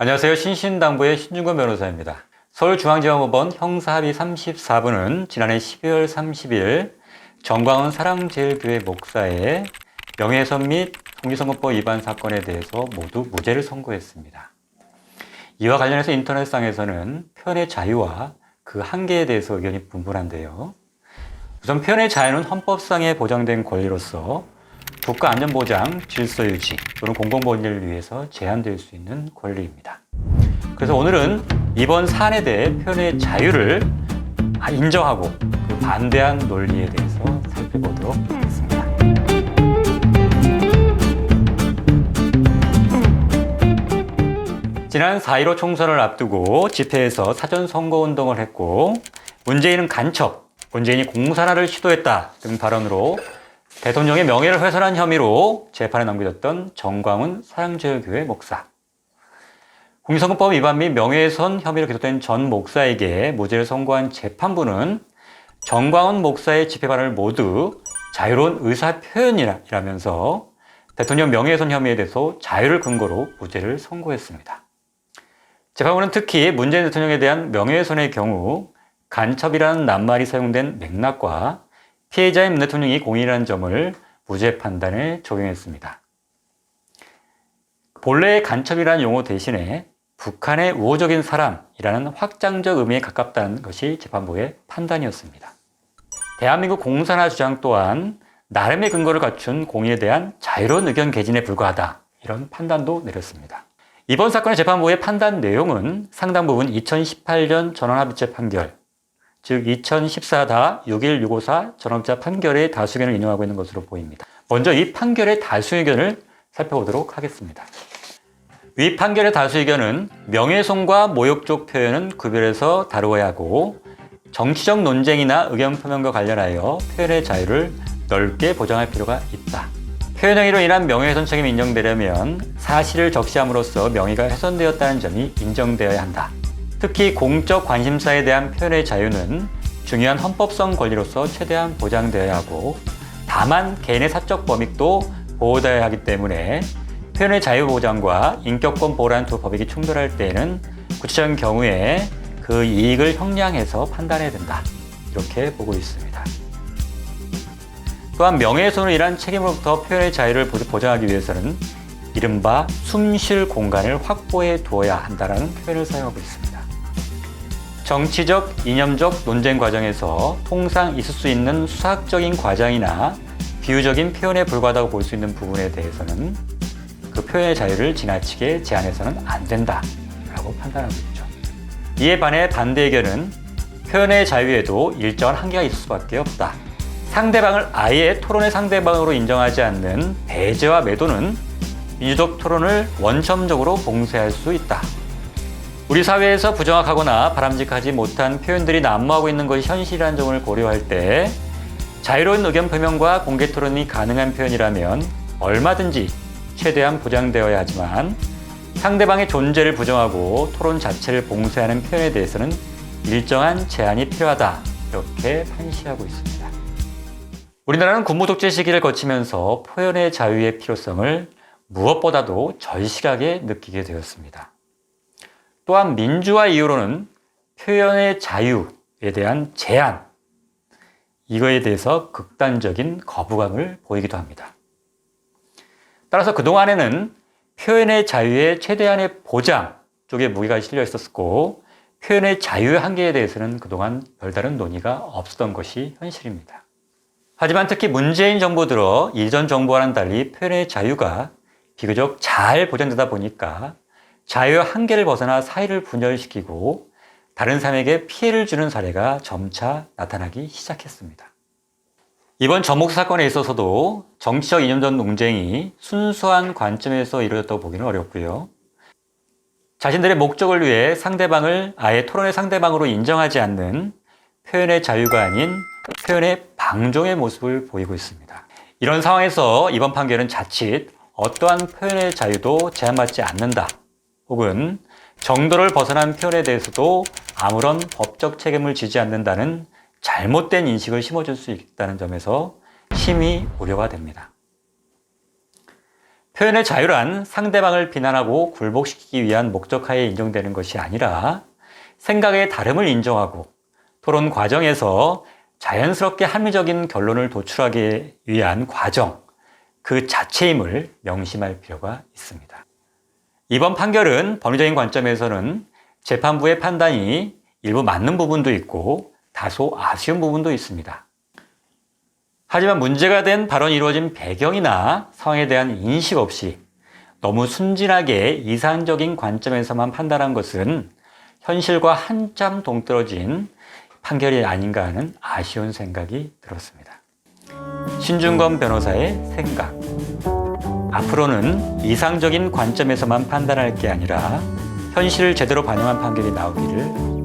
안녕하세요. 신신당부의 신중권 변호사입니다. 서울중앙지방법원 형사합의 34부는 지난해 12월 30일 정광훈 사랑제일교회 목사의 명예훼손 및 공직선거법 위반 사건에 대해서 모두 무죄를 선고했습니다. 이와 관련해서 인터넷상에서는 표현의 자유와 그 한계에 대해서 의견이 분분한데요. 우선 표현의 자유는 헌법상에 보장된 권리로서 국가안전보장, 질서유지 또는 공공본의를 위해서 제한될 수 있는 권리입니다. 그래서 오늘은 이번 사안에 대해 표현의 자유를 인정하고 그 반대한 논리에 대해서 살펴보도록 하겠습니다. 지난 4.15 총선을 앞두고 집회에서 사전선거운동을 했고 문재인은 간첩, 문재인이 공산화를 시도했다 등 발언으로 대통령의 명예를 훼손한 혐의로 재판에 넘겨졌던 정광훈 사랑제일교회 목사. 공직선거법 위반 및 명예훼손 혐의로 기소된 전 목사에게 무죄를 선고한 재판부는 정광훈 목사의 집회 발언을 모두 자유로운 의사표현이라면서 대통령 명예훼손 혐의에 대해서 자유를 근거로 무죄를 선고했습니다. 재판부는 특히 문재인 대통령에 대한 명예훼손의 경우 간첩이라는 낱말이 사용된 맥락과 피해자인 문 대통령이 공인이라는 점을 무죄 판단에 적용했습니다. 본래의 간첩이라는 용어 대신에 북한의 우호적인 사람이라는 확장적 의미에 가깝다는 것이 재판부의 판단이었습니다. 대한민국 공산화 주장 또한 나름의 근거를 갖춘 공인에 대한 자유로운 의견 개진에 불과하다, 이런 판단도 내렸습니다. 이번 사건의 재판부의 판단 내용은 상당 부분 2018년 전원합의체 판결, 즉 2014-61654 전원합의체 판결의 다수 의견을 인용하고 있는 것으로 보입니다. 먼저 이 판결의 다수 의견을 살펴보도록 하겠습니다. 위 판결의 다수 의견은 명예훼손과 모욕적 표현은 구별해서 다루어야 하고 정치적 논쟁이나 의견 표명과 관련하여 표현의 자유를 넓게 보장할 필요가 있다. 표현행위로 인한 명예훼손 책임이 인정되려면 사실을 적시함으로써 명예가 훼손되었다는 점이 인정되어야 한다. 특히 공적 관심사에 대한 표현의 자유는 중요한 헌법성 권리로서 최대한 보장되어야 하고 다만 개인의 사적 범익도 보호되어야 하기 때문에 표현의 자유 보장과 인격권 보호라는 두 법익이 충돌할 때에는 구체적인 경우에 그 이익을 형량해서 판단해야 된다. 이렇게 보고 있습니다. 또한 명예훼손으로 인한 책임으로부터 표현의 자유를 보장하기 위해서는 이른바 숨쉴 공간을 확보해 두어야 한다는 표현을 사용하고 있습니다. 정치적, 이념적 논쟁 과정에서 통상 있을 수 있는 수학적인 과정이나 비유적인 표현에 불과하다고 볼 수 있는 부분에 대해서는 그 표현의 자유를 지나치게 제한해서는 안 된다라고 판단하고 있죠. 이에 반해 반대 의견은 표현의 자유에도 일정한 한계가 있을 수밖에 없다. 상대방을 아예 토론의 상대방으로 인정하지 않는 배제와 매도는 민주적 토론을 원천적으로 봉쇄할 수 있다. 우리 사회에서 부정확하거나 바람직하지 못한 표현들이 난무하고 있는 것이 현실이라는 점을 고려할 때 자유로운 의견 표명과 공개 토론이 가능한 표현이라면 얼마든지 최대한 보장되어야 하지만 상대방의 존재를 부정하고 토론 자체를 봉쇄하는 표현에 대해서는 일정한 제한이 필요하다. 이렇게 판시하고 있습니다. 우리나라는 군부 독재 시기를 거치면서 표현의 자유의 필요성을 무엇보다도 절실하게 느끼게 되었습니다. 또한 민주화 이후로는 표현의 자유에 대한 제한, 이거에 대해서 극단적인 거부감을 보이기도 합니다. 따라서 그동안에는 표현의 자유의 최대한의 보장 쪽에 무게가 실려 있었고 표현의 자유의 한계에 대해서는 그동안 별다른 논의가 없었던 것이 현실입니다. 하지만 특히 문재인 정부 들어 이전 정부와는 달리 표현의 자유가 비교적 잘 보장되다 보니까 자유의 한계를 벗어나 사회를 분열시키고 다른 사람에게 피해를 주는 사례가 점차 나타나기 시작했습니다. 이번 전 목사 사건에 있어서도 정치적 이념적 논쟁이 순수한 관점에서 이루어졌다고 보기는 어렵고요. 자신들의 목적을 위해 상대방을 아예 토론의 상대방으로 인정하지 않는 표현의 자유가 아닌 표현의 방종의 모습을 보이고 있습니다. 이런 상황에서 이번 판결은 자칫 어떠한 표현의 자유도 제한받지 않는다. 혹은 정도를 벗어난 표현에 대해서도 아무런 법적 책임을 지지 않는다는 잘못된 인식을 심어줄 수 있다는 점에서 심히 우려가 됩니다. 표현의 자유란 상대방을 비난하고 굴복시키기 위한 목적하에 인정되는 것이 아니라 생각의 다름을 인정하고 토론 과정에서 자연스럽게 합리적인 결론을 도출하기 위한 과정, 그 자체임을 명심할 필요가 있습니다. 이번 판결은 법리적인 관점에서는 재판부의 판단이 일부 맞는 부분도 있고 다소 아쉬운 부분도 있습니다. 하지만 문제가 된 발언이 이루어진 배경이나 상황에 대한 인식 없이 너무 순진하게 이상적인 관점에서만 판단한 것은 현실과 한참 동떨어진 판결이 아닌가 하는 아쉬운 생각이 들었습니다. 신준건 변호사의 생각. 앞으로는 이상적인 관점에서만 판단할 게 아니라 현실을 제대로 반영한 판결이 나오기를